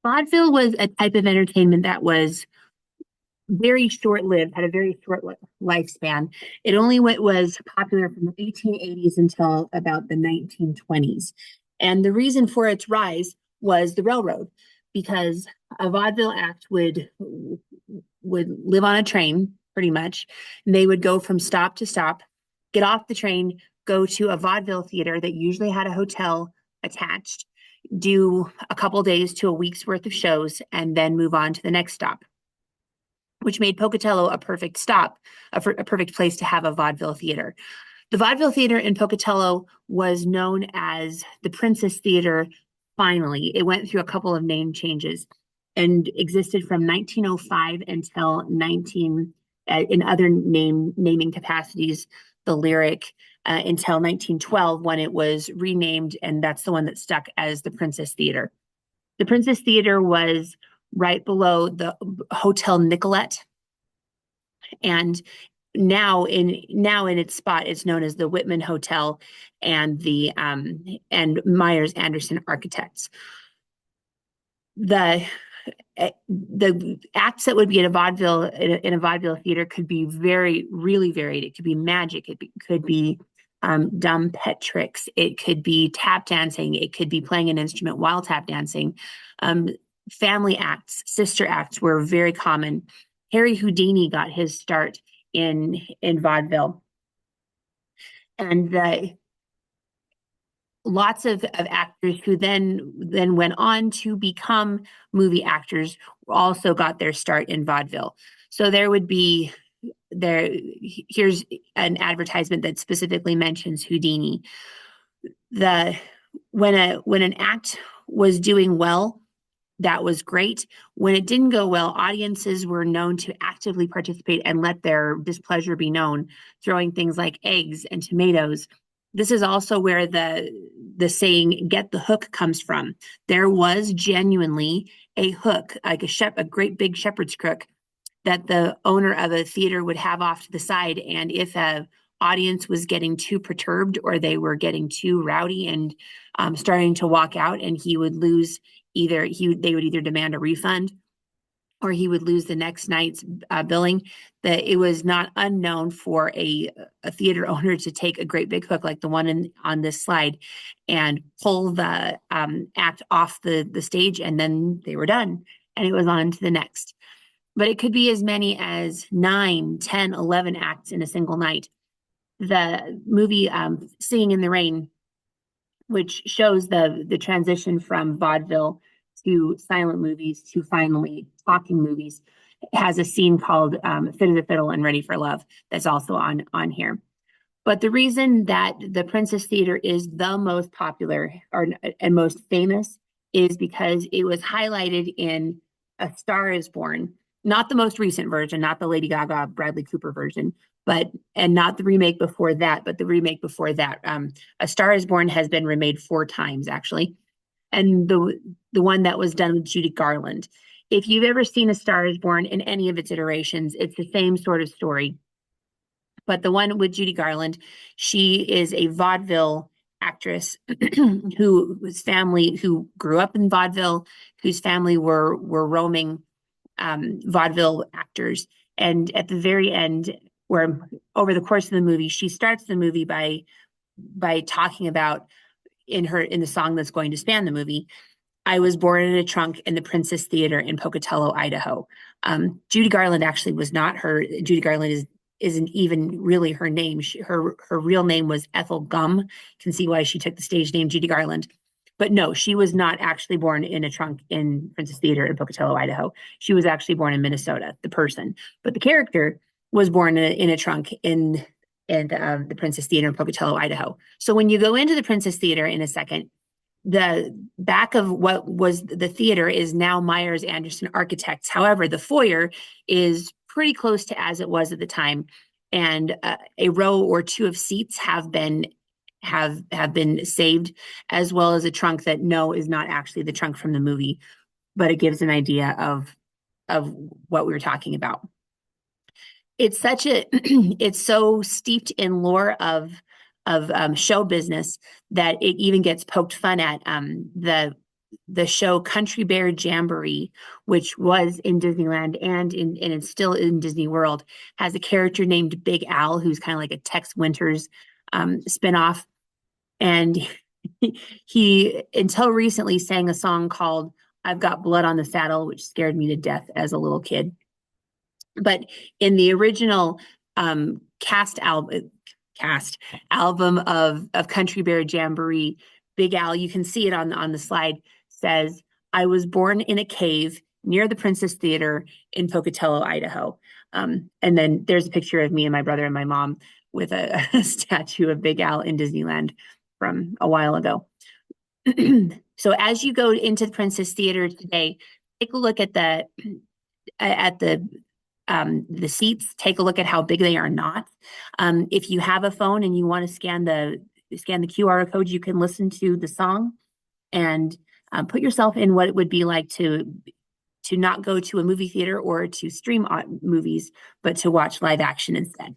Vaudeville was a type of entertainment that was very short-lived, had a very short lifespan. It only was popular from the 1880s until about the 1920s. And the reason for its rise was the railroad, because a vaudeville act would live on a train pretty much. And they would go from stop to stop, get off the train, go to a vaudeville theater that usually had a hotel attached, do a couple days to a week's worth of shows, and then move on to the next stop, which made Pocatello a perfect stop, a perfect place to have a vaudeville theater. The vaudeville theater in Pocatello was known as the Princess Theater. Finally, it went through a couple of name changes and existed from 1905 until 19 in other naming capacities, the Lyric, until 1912 when it was renamed, and that's the one that stuck as the Princess Theater. The Princess Theater was right below the Hotel Nicollet, and now in its spot, it's known as the Whitman Hotel and the and Myers Anderson Architects. The acts that would be in a vaudeville theater could be really varied. It could be magic. It could be dumb pet tricks. It could be tap dancing. It could be playing an instrument while tap dancing. Family acts, sister acts were very common. Harry Houdini got his start in vaudeville, and lots of actors who then went on to become movie actors also got their start in vaudeville. So there would be there. Here's an advertisement that specifically mentions Houdini. The when an act was doing well, that was great. When it didn't go well, audiences were known to actively participate and let their displeasure be known, throwing things like eggs and tomatoes. This is also where the saying "get the hook" comes from. There was genuinely a hook, like a great big shepherd's crook, that the owner of a theater would have off to the side, and if a audience was getting too perturbed or they were getting too rowdy and starting to walk out, and he would lose they would either demand a refund or he would lose the next night's billing. That it was not unknown for a theater owner to take a great big hook like the one on this slide and pull the act off the stage, and then they were done and it was on to the next. But it could be as many as 9, 10, 11 acts in a single night. The movie Singing in the Rain, which shows the transition from vaudeville to silent movies to finally talking movies, has a scene called Fit of the Fiddle and Ready for Love that's also on here. But the reason that the Princess Theater is the most popular and most famous is because it was highlighted in A Star is Born, not the most recent version, not the Lady Gaga Bradley Cooper version, and not the remake before that, but the remake before that. A Star is Born has been remade 4 times actually, and the one that was done with Judy Garland. If you've ever seen A Star is Born in any of its iterations, it's the same sort of story. But the one with Judy Garland, she is a vaudeville actress who grew up in vaudeville, whose family were roaming vaudeville actors. And at the very end, where over the course of the movie, she starts the movie by talking about in the song that's going to span the movie, I was born in a trunk in the Princess Theater in Pocatello, Idaho. Judy Garland actually was not her. Judy Garland isn't even really her name. Her real name was Ethel Gum. You can see why she took the stage name Judy Garland. But no, she was not actually born in a trunk in Princess Theater in Pocatello, Idaho. She was actually born in Minnesota, the person. But the character was born in a trunk in the Princess Theater in Pocatello, Idaho. So when you go into the Princess Theater in a second, the back of what was the theater is now Myers Anderson Architects. However, the foyer is pretty close to as it was at the time, and a row or two of seats have been saved, as well as a trunk that is not actually the trunk from the movie, but it gives an idea of what we were talking about. It's it's so steeped in lore of show business that it even gets poked fun at. the show Country Bear Jamboree, which was in Disneyland and it's still in Disney World, has a character named Big Al, who's kind of like a Tex Winters spinoff. And he, until recently, sang a song called I've Got Blood on the Saddle, which scared me to death as a little kid. But in the original cast album of Country Bear Jamboree, Big Al, you can see it on the slide, says, "I was born in a cave near the Princess Theater in Pocatello, Idaho." And then there's a picture of me and my brother and my mom with a statue of Big Al in Disneyland from a while ago. So as you go into the Princess Theater today, take a look at the seats. Take a look at how big they are not. If you have a phone and you want to scan the QR code, you can listen to the song and put yourself in what it would be like to not go to a movie theater or to stream movies, but to watch live action instead.